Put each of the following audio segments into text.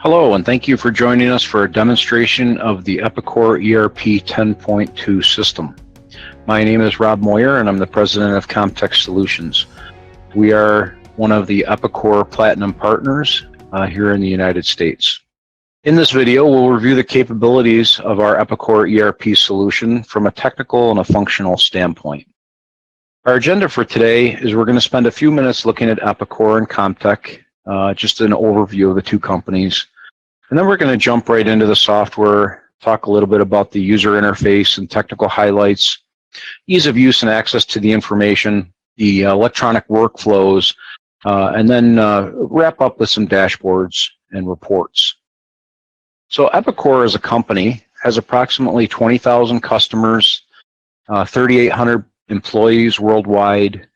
Hello, and thank you for joining us for a demonstration of the Epicor ERP 10.2 system. My name is Rob Moyer, and I'm the president of ComTec Solutions. We are one of the Epicor Platinum partners here in the United States. In this video, we'll review the capabilities of our Epicor ERP solution from a technical and a functional standpoint. Our agenda for today is we're going to spend a few minutes looking at Epicor and ComTec, just an overview of the two companies. And then we're going to jump right into the software, talk a little bit about the user interface and technical highlights, ease of use and access to the information, the electronic workflows, and then wrap up with some dashboards and reports. So Epicor as a company has approximately 20,000 customers, 3,800 employees worldwide.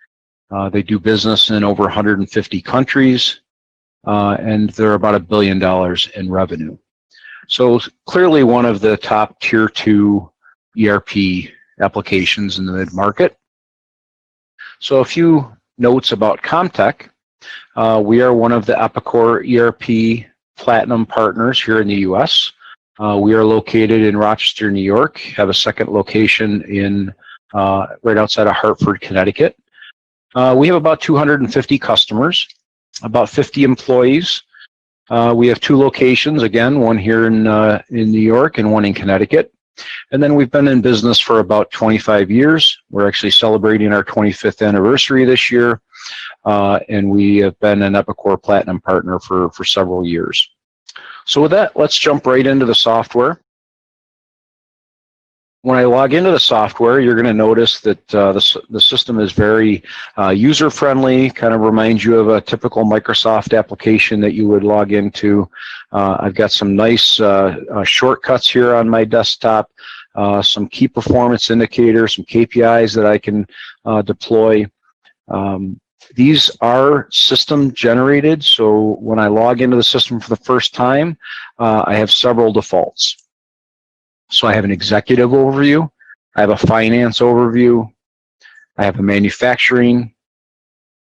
They do business in over 150 countries. And they're about $1 billion in revenue. So clearly one of the top tier 2 ERP applications in the mid-market. So a few notes about ComTec. We are one of the Epicor ERP Platinum partners here in the US. We are located in Rochester, New York, have a second location in right outside of Hartford, Connecticut. We have about 250 customers. About 50 employees. We have two locations, again, one here in New York and one in Connecticut. And then we've been in business for about 25 years. We're actually celebrating our 25th anniversary this year. And we have been an Epicor Platinum partner for several years. So with that, let's jump right into the software. When I log into the software, you're going to notice that the system is very user-friendly, kind of reminds you of a typical Microsoft application that you would log into. I've got some nice shortcuts here on my desktop, some key performance indicators, some KPIs that I can deploy. These are system generated, so when I log into the system for the first time, I have several defaults. So I have an executive overview, I have a finance overview, I have a manufacturing,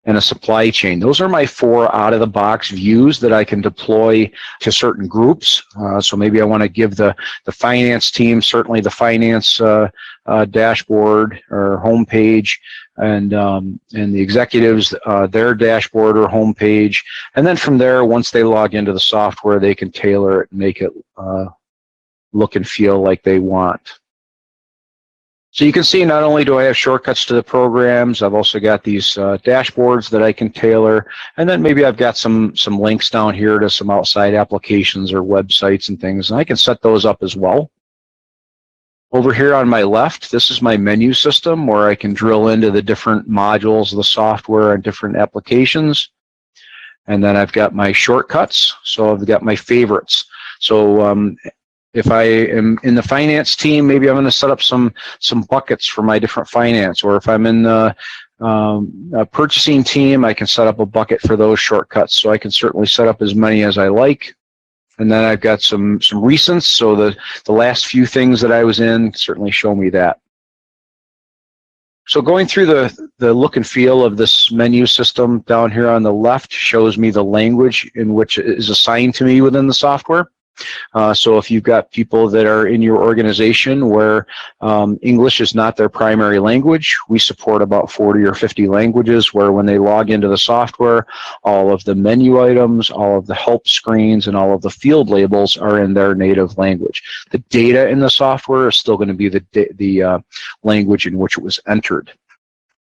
and a supply chain. Those are my 4 out-of-the-box views that I can deploy to certain groups. So maybe I want to give the finance team, certainly the finance dashboard or homepage, and the executives, their dashboard or homepage. And then from there, once they log into the software, they can tailor it and make it look and feel like they want. So you can see not only do I have shortcuts to the programs, I've also got these dashboards that I can tailor, and then maybe I've got some links down here to some outside applications or websites and things, and I can set those up as well. Over here on my left, this is my menu system where I can drill into the different modules of the software and different applications. And then I've got my shortcuts, so I've got my favorites. So if I am in the finance team, maybe I'm going to set up some buckets for my different finance. Or if I'm in the purchasing team, I can set up a bucket for those shortcuts. So I can certainly set up as many as I like. And then I've got some recents. So the last few things that I was in certainly show me that. So going through the look and feel of this menu system down here on the left shows me the language in which it is assigned to me within the software. So if you've got people that are in your organization where English is not their primary language, we support about 40 or 50 languages where when they log into the software, all of the menu items, all of the help screens, and all of the field labels are in their native language. The data in the software is still going to be the language in which it was entered.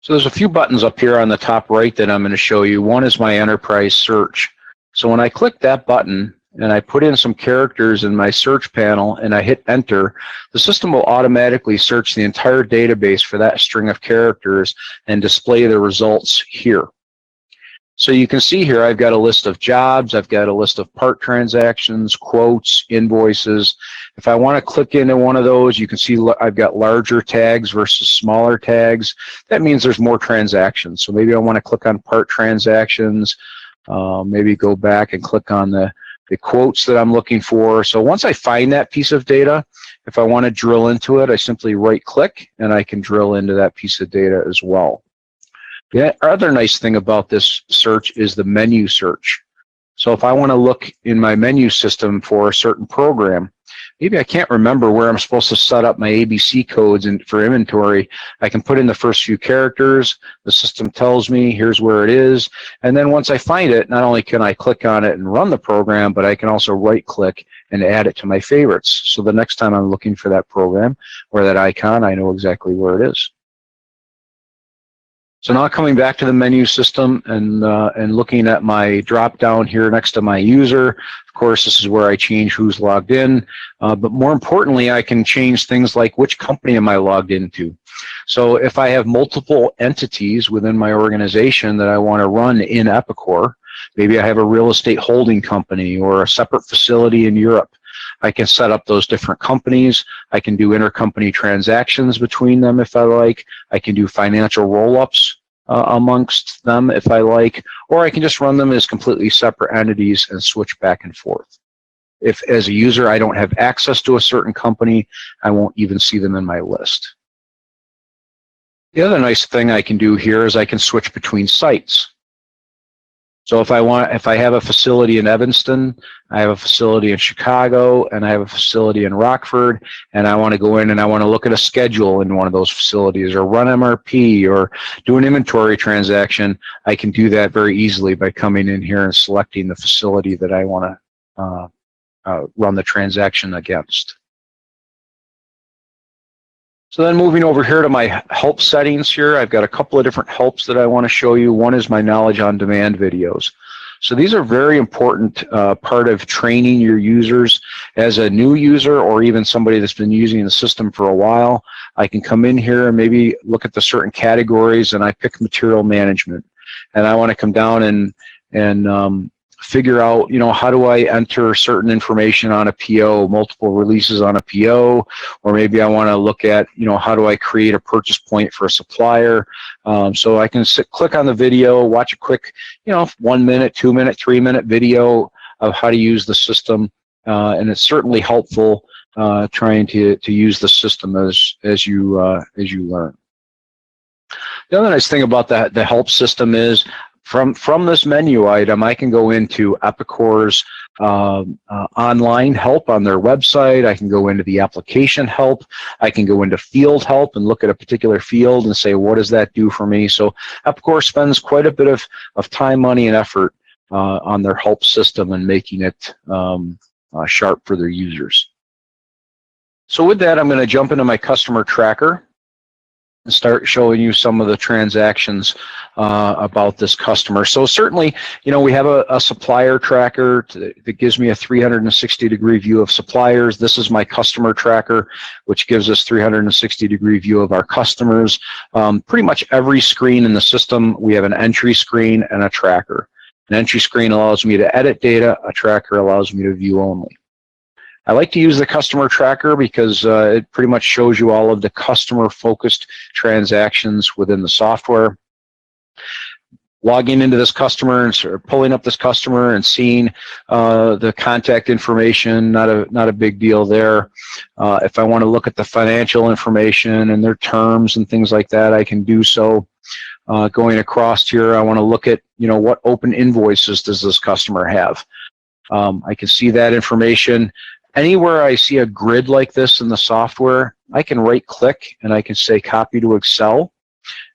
So there's a few buttons up here on the top right that I'm going to show you. One is my enterprise search. So when I click that button, and I put in some characters in my search panel and I hit enter, the system will automatically search the entire database for that string of characters and display the results here. So you can see here I've got a list of jobs, I've got a list of part transactions, quotes, invoices. If I want to click into one of those, you can see I've got larger tags versus smaller tags. That means there's more transactions. So maybe I want to click on part transactions, maybe go back and click on the quotes that I'm looking for. So once I find that piece of data, if I want to drill into it, I simply right click and I can drill into that piece of data as well. The other nice thing about this search is the menu search. So if I want to look in my menu system for a certain program, maybe I can't remember where I'm supposed to set up my ABC codes for inventory. I can put in the first few characters. The system tells me here's where it is. And then once I find it, not only can I click on it and run the program, but I can also right-click and add it to my favorites. So the next time I'm looking for that program or that icon, I know exactly where it is. So now coming back to the menu system and looking at my drop down here next to my user. Of course, this is where I change who's logged in. But more importantly, I can change things like which company am I logged into. So if I have multiple entities within my organization that I want to run in Epicor, maybe I have a real estate holding company or a separate facility in Europe, I can set up those different companies. I can do intercompany transactions between them if I like. I can do financial roll-ups amongst them if I like, or I can just run them as completely separate entities and switch back and forth. If, as a user, I don't have access to a certain company, I won't even see them in my list. The other nice thing I can do here is I can switch between sites. So if I have a facility in Evanston, I have a facility in Chicago, and I have a facility in Rockford, and I want to go in and I want to look at a schedule in one of those facilities or run MRP or do an inventory transaction, I can do that very easily by coming in here and selecting the facility that I want to run the transaction against. So then moving over here to my help settings here, I've got a couple of different helps that I want to show you. One is my knowledge on demand videos. So these are very important part of training your users. As a new user or even somebody that's been using the system for a while, I can come in here and maybe look at the certain categories, and I pick material management. And I want to come down and figure out, how do I enter certain information on a PO, multiple releases on a PO, or maybe I want to look at, how do I create a purchase point for a supplier. So I can click on the video, watch a quick, 1 minute, 2 minute, 3 minute video of how to use the system. And it's certainly helpful trying to use the system as you learn. The other nice thing about the help system is from this menu item, I can go into Epicor's online help on their website. I can go into the application help. I can go into field help and look at a particular field and say, what does that do for me? So Epicor spends quite a bit of time, money, and effort on their help system and making it sharp for their users. So with that, I'm going to jump into my customer tracker and start showing you some of the transactions about this customer. So certainly, we have a supplier tracker that gives me a 360-degree view of suppliers. This is my customer tracker, which gives us 360-degree view of our customers. Pretty much every screen in the system, we have an entry screen and a tracker. An entry screen allows me to edit data. A tracker allows me to view only. I like to use the customer tracker because it pretty much shows you all of the customer-focused transactions within the software. Logging into this customer and sort of pulling up this customer and seeing the contact information, not a big deal there. If I want to look at the financial information and their terms and things like that, I can do so. Going across here, I want to look at what open invoices does this customer have. I can see that information. Anywhere I see a grid like this in the software, I can right-click and I can say copy to Excel,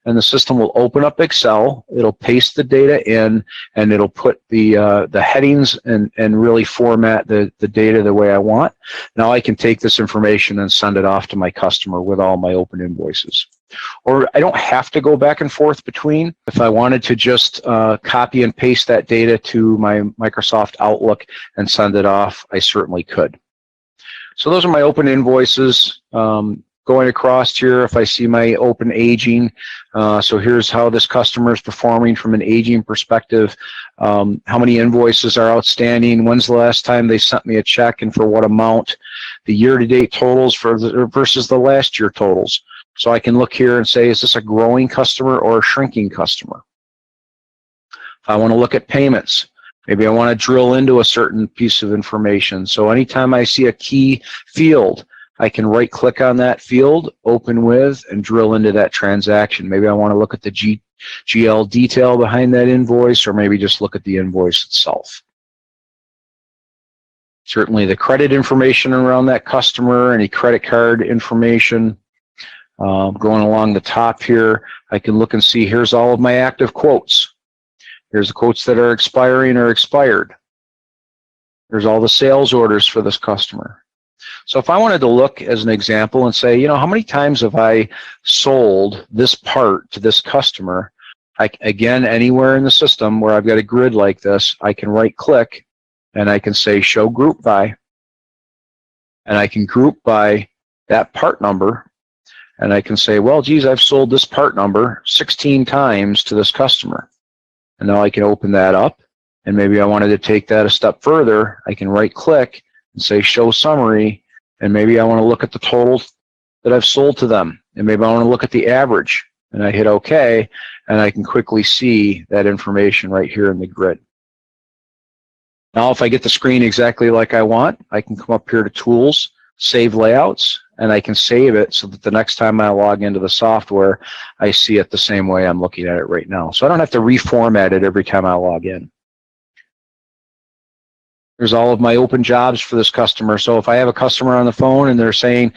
and the system will open up Excel. It'll paste the data in, and it'll put the headings and really format the data the way I want. Now I can take this information and send it off to my customer with all my open invoices. Or I don't have to go back and forth between. If I wanted to just copy and paste that data to my Microsoft Outlook and send it off, I certainly could. So those are my open invoices. Going across here, if I see my open aging, so here's how this customer is performing from an aging perspective. How many invoices are outstanding? When's the last time they sent me a check and for what amount? The year-to-date totals versus the last year totals. So I can look here and say, is this a growing customer or a shrinking customer? If I want to look at payments, maybe I want to drill into a certain piece of information. So anytime I see a key field, I can right-click on that field, open with, and drill into that transaction. Maybe I want to look at the GL detail behind that invoice, or maybe just look at the invoice itself. certainly the credit information around that customer, any credit card information. Going along the top here, I can look and see here's all of my active quotes. Here's the quotes that are expiring or expired. There's all the sales orders for this customer. So if I wanted to look as an example and say, how many times have I sold this part to this customer? Again, anywhere in the system where I've got a grid like this, I can right click and I can say show group by. And I can group by that part number. And I can say, well, geez, I've sold this part number 16 times to this customer. And now I can open that up. And maybe I wanted to take that a step further. I can right click and say show summary. And maybe I want to look at the total that I've sold to them. And maybe I want to look at the average. And I hit OK. And I can quickly see that information right here in the grid. Now, if I get the screen exactly like I want, I can come up here to Tools, Save Layouts, and I can save it so that the next time I log into the software, I see it the same way I'm looking at it right now. So I don't have to reformat it every time I log in. There's all of my open jobs for this customer. So if I have a customer on the phone and they're saying,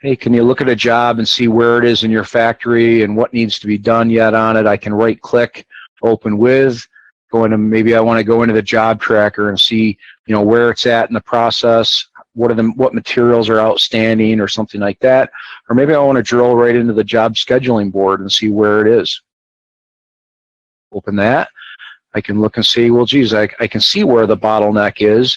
hey, can you look at a job and see where it is in your factory and what needs to be done yet on it, I can right click, open with, maybe I want to go into the job tracker and see, where it's at in the process, what materials are outstanding or something like that. Or maybe I want to drill right into the job scheduling board and see where it is. Open that. I can look and see, well, geez, I can see where the bottleneck is.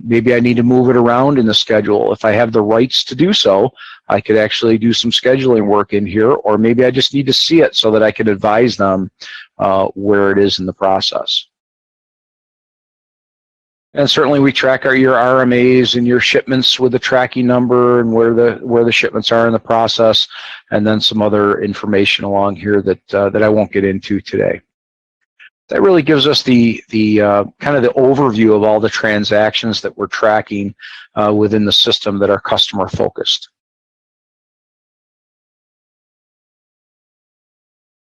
Maybe I need to move it around in the schedule. If I have the rights to do so, I could actually do some scheduling work in here, or maybe I just need to see it so that I can advise them where it is in the process. And certainly we track your RMAs and your shipments with the tracking number and where the shipments are in the process, and then some other information along here that I won't get into today. That really gives us the kind of the overview of all the transactions that we're tracking within the system that are customer focused.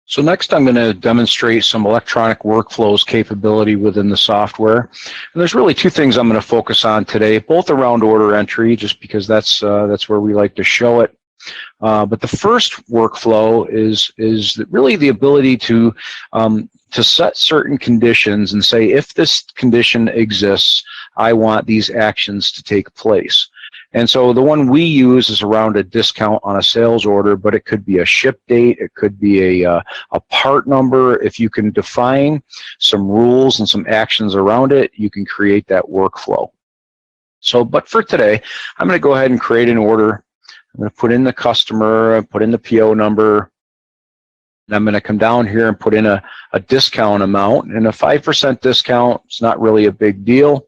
So next I'm going to demonstrate some electronic workflows capability within the software. And there's really two things I'm going to focus on today, both around order entry, just because that's where we like to show it. But the first workflow is really the ability to set certain conditions and say, if this condition exists, I want these actions to take place. And so the one we use is around a discount on a sales order, but it could be a ship date, it could be a part number. If you can define some rules and some actions around it, you can create that workflow. So, but for today, I'm going to go ahead and create an order. I'm going to put in the customer, put in the PO number, and I'm going to come down here and put in a discount amount. And a 5% discount is not really a big deal.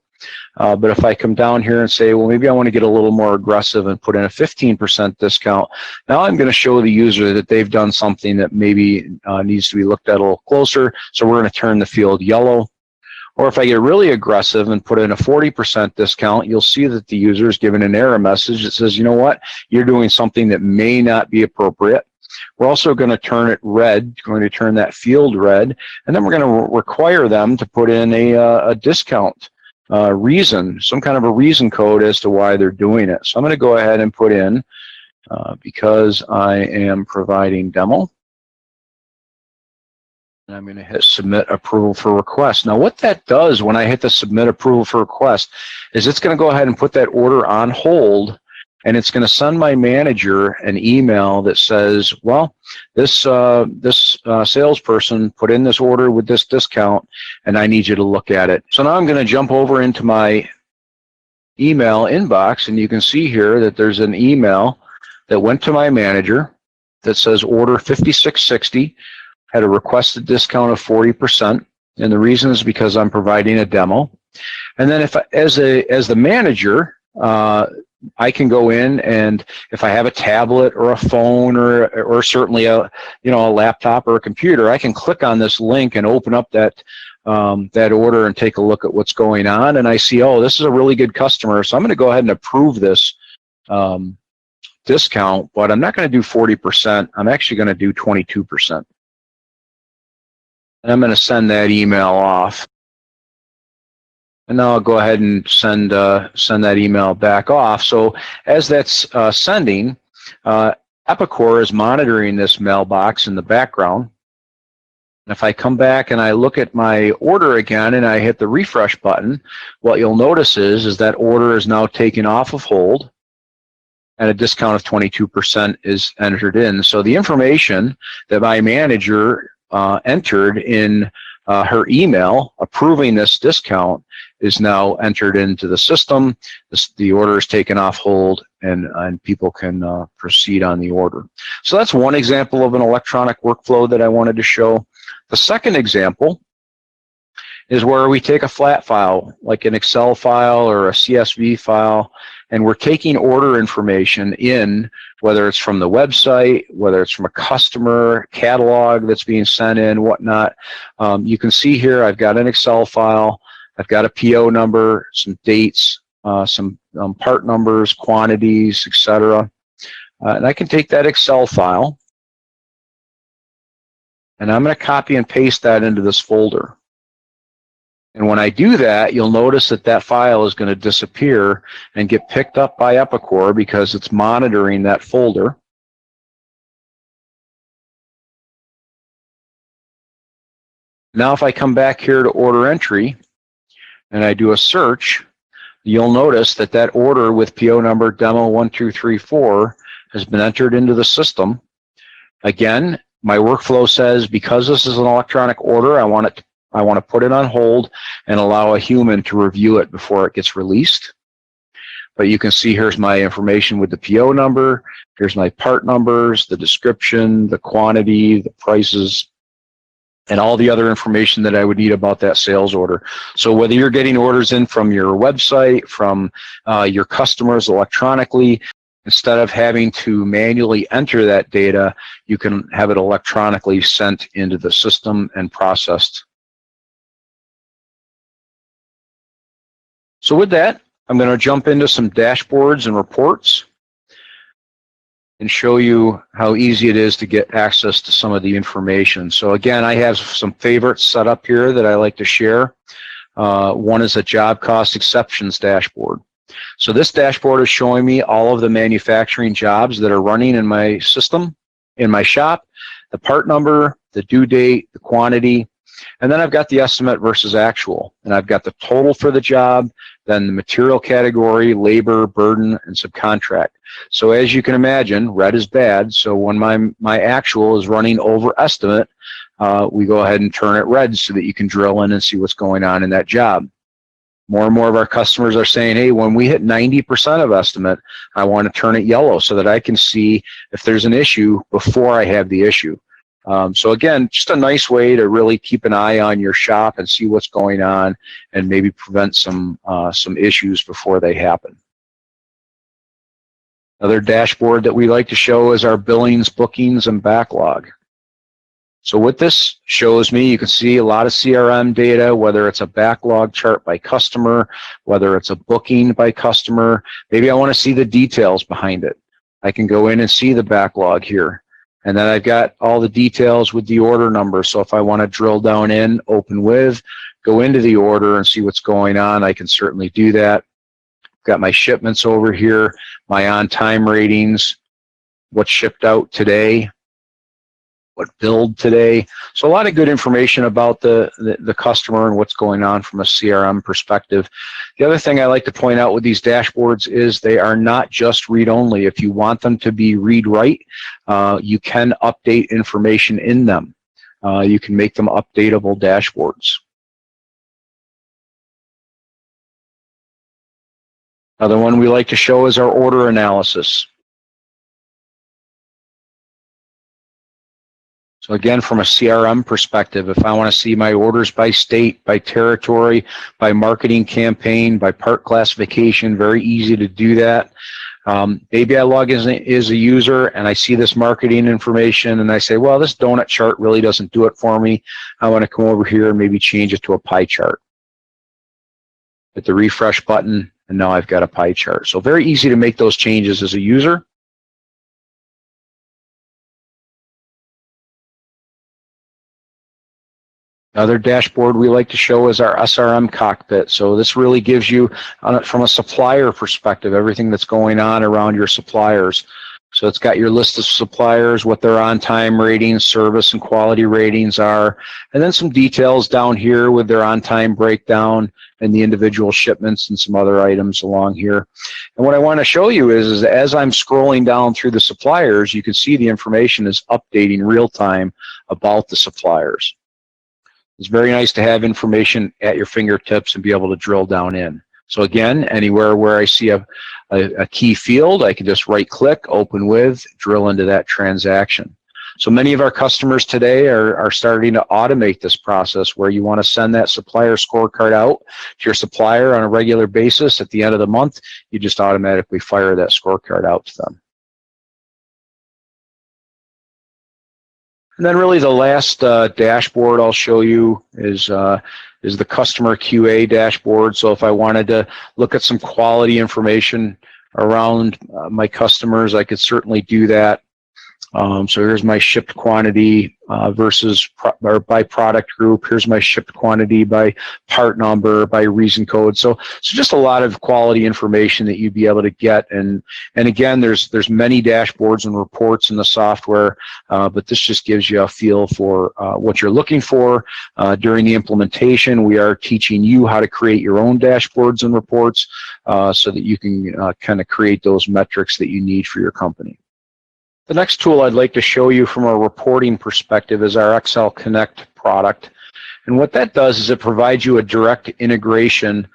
But if I come down here and say, well, maybe I want to get a little more aggressive and put in a 15% discount, now I'm going to show the user that they've done something that maybe needs to be looked at a little closer. So we're going to turn the field yellow. Or if I get really aggressive and put in a 40% discount, you'll see that the user is given an error message that says, you know what, you're doing something that may not be appropriate. We're also going to turn it red, going to turn that field red, and then we're going to require them to put in a discount reason, some kind of a reason code as to why they're doing it. So I'm going to go ahead and put in, because I am providing demo, and I'm going to hit submit approval for request. Now what that does when I hit the submit approval for request is it's going to go ahead and put that order on hold, and it's going to send my manager an email that says, well, this salesperson put in this order with this discount, and I need you to look at it. So now I'm going to jump over into my email inbox, and you can see here that there's an email that went to my manager that says order 5660, had a requested discount of 40%, and the reason is because I'm providing a demo. And then if as the manager, I can go in, and if I have a tablet or a phone or certainly a laptop or a computer, I can click on this link and open up that order and take a look at what's going on. And I see, oh, this is a really good customer, so I'm going to go ahead and approve this discount, but I'm not going to do 40%. I'm actually going to do 22%. And I'm going to send that email off. And now I'll go ahead and send that email back off. So as that's sending, Epicor is monitoring this mailbox in the background. If I come back and I look at my order again and I hit the refresh button, what you'll notice is that order is now taken off of hold and a discount of 22% is entered in. So the information that my manager entered in her email approving this discount is now entered into the system. The order is taken off hold and people can proceed on the order. So that's one example of an electronic workflow that I wanted to show. The second example is where we take a flat file, like an Excel file or a CSV file, and we're taking order information in, whether it's from the website, whether it's from a customer catalog that's being sent in, whatnot. You can see here I've got an Excel file, I've got a PO number, some dates, some part numbers, quantities, etc. And I can take that Excel file, and I'm going to copy and paste that into this folder. And when I do that, you'll notice that that file is going to disappear and get picked up by Epicor because it's monitoring that folder. Now if I come back here to order entry and I do a search, you'll notice that that order with PO number demo 1234 has been entered into the system. Again, my workflow says because this is an electronic order, I want to put it on hold and allow a human to review it before it gets released. But you can see here's my information with the PO number, here's my part numbers, the description, the quantity, the prices, and all the other information that I would need about that sales order. So whether you're getting orders in from your website, from your customers electronically, instead of having to manually enter that data, you can have it electronically sent into the system and processed. So with that, I'm going to jump into some dashboards and reports and show you how easy it is to get access to some of the information. So again, I have some favorites set up here that I like to share. One is a job cost exceptions dashboard. So this dashboard is showing me all of the manufacturing jobs that are running in my system, in my shop, the part number, the due date, the quantity, and then I've got the estimate versus actual. And I've got the total for the job, then the material category, labor, burden, and subcontract. So as you can imagine, red is bad. So when my actual is running over estimate, we go ahead and turn it red so that you can drill in and see what's going on in that job. More and more of our customers are saying, hey, when we hit 90% of estimate, I want to turn it yellow so that I can see if there's an issue before I have the issue. So again, just a nice way to really keep an eye on your shop and see what's going on and maybe prevent some issues before they happen. Another dashboard that we like to show is our billings, bookings, and backlog. So what this shows me, you can see a lot of CRM data, whether it's a backlog chart by customer, whether it's a booking by customer. Maybe I want to see the details behind it. I can go in and see the backlog here. And then I've got all the details with the order number. So if I want to drill down in, open with, go into the order and see what's going on, I can certainly do that. Got my shipments over here, my on-time ratings, what shipped out today, what billed today. So a lot of good information about the customer and what's going on from a CRM perspective. The other thing I like to point out with these dashboards is they are not just read-only. If you want them to be read-write, you can update information in them. You can make them updatable dashboards. Another one we like to show is our order analysis. So again, from a CRM perspective, if I want to see my orders by state, by territory, by marketing campaign, by part classification, very easy to do that. Maybe I log in as a user and I see this marketing information and I say, well, this donut chart really doesn't do it for me. I want to come over here and maybe change it to a pie chart. Hit the refresh button and now I've got a pie chart. So very easy to make those changes as a user. Another dashboard we like to show is our SRM cockpit. So this really gives you, from a supplier perspective, everything that's going on around your suppliers. So it's got your list of suppliers, what their on-time ratings, service and quality ratings are, and then some details down here with their on-time breakdown and the individual shipments and some other items along here. And what I want to show you is as I'm scrolling down through the suppliers, you can see the information is updating real time about the suppliers. It's very nice to have information at your fingertips and be able to drill down in. So again, anywhere where I see a key field, I can just right-click, open with, drill into that transaction. So many of our customers today are starting to automate this process where you want to send that supplier scorecard out to your supplier on a regular basis. At the end of the month, you just automatically fire that scorecard out to them. And then really the last dashboard I'll show you is the customer QA dashboard. So if I wanted to look at some quality information around my customers, I could certainly do that. So here's my shipped quantity versus by product group. Here's my shipped quantity by part number, by reason code. So just a lot of quality information that you'd be able to get. And again, there's many dashboards and reports in the software, but this just gives you a feel for what you're looking for. During the implementation, we are teaching you how to create your own dashboards and reports so that you can kind of create those metrics that you need for your company. The next tool I'd like to show you from a reporting perspective is our Excel Connect product. And what that does is it provides you a direct integration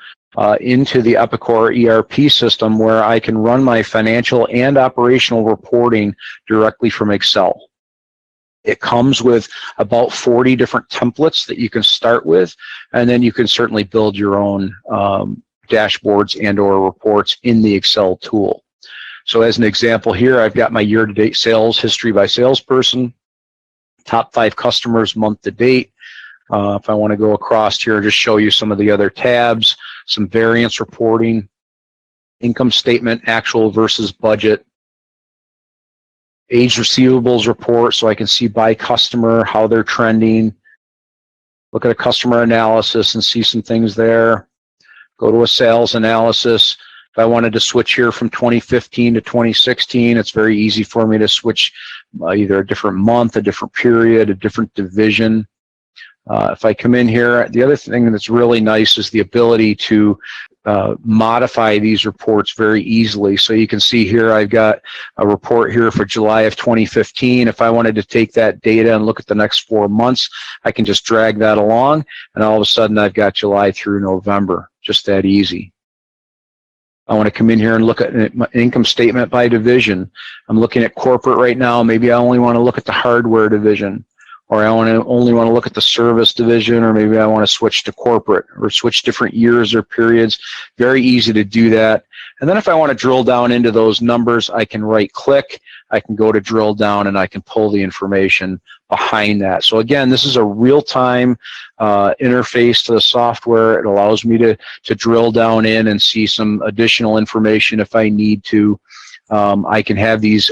into the Epicor ERP system where I can run my financial and operational reporting directly from Excel. It comes with about 40 different templates that you can start with, and then you can certainly build your own dashboards and or reports in the Excel tool. So as an example here, I've got my year-to-date sales history by salesperson, top 5 customers month-to-date. If I want to go across here and just show you some of the other tabs, some variance reporting, income statement, actual versus budget, aged receivables report, so I can see by customer how they're trending, look at a customer analysis and see some things there, go to a sales analysis. If I wanted to switch here from 2015 to 2016, it's very easy for me to switch either a different month, a different period, a different division. If I come in here, the other thing that's really nice is the ability to modify these reports very easily. So you can see here, I've got a report here for July of 2015. If I wanted to take that data and look at the next 4 months, I can just drag that along, and all of a sudden I've got July through November, just that easy. I want to come in here and look at an income statement by division. I'm looking at corporate right now. Maybe I only want to look at the hardware division, or I only want to look at the service division, or maybe I want to switch to corporate or switch different years or periods. Very easy to do that. And then if I want to drill down into those numbers, I can right-click, I can go to drill down, and I can pull the information behind that. So again, this is a real-time interface to the software. It allows me to drill down in and see some additional information if I need to. I can have these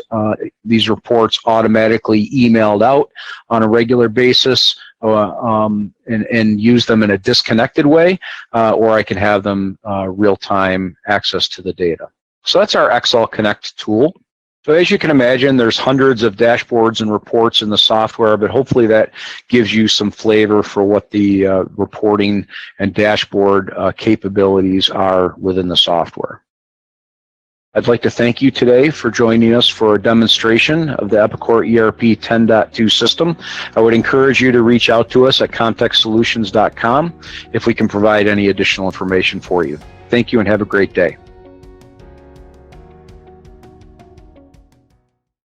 reports automatically emailed out on a regular basis and use them in a disconnected way, or I can have them real-time access to the data. So that's our Excel Connect tool. So as you can imagine, there's hundreds of dashboards and reports in the software, but hopefully that gives you some flavor for what the reporting and dashboard capabilities are within the software. I'd like to thank you today for joining us for a demonstration of the Epicor ERP 10.2 system. I would encourage you to reach out to us at ComTecSolutions.com if we can provide any additional information for you. Thank you and have a great day.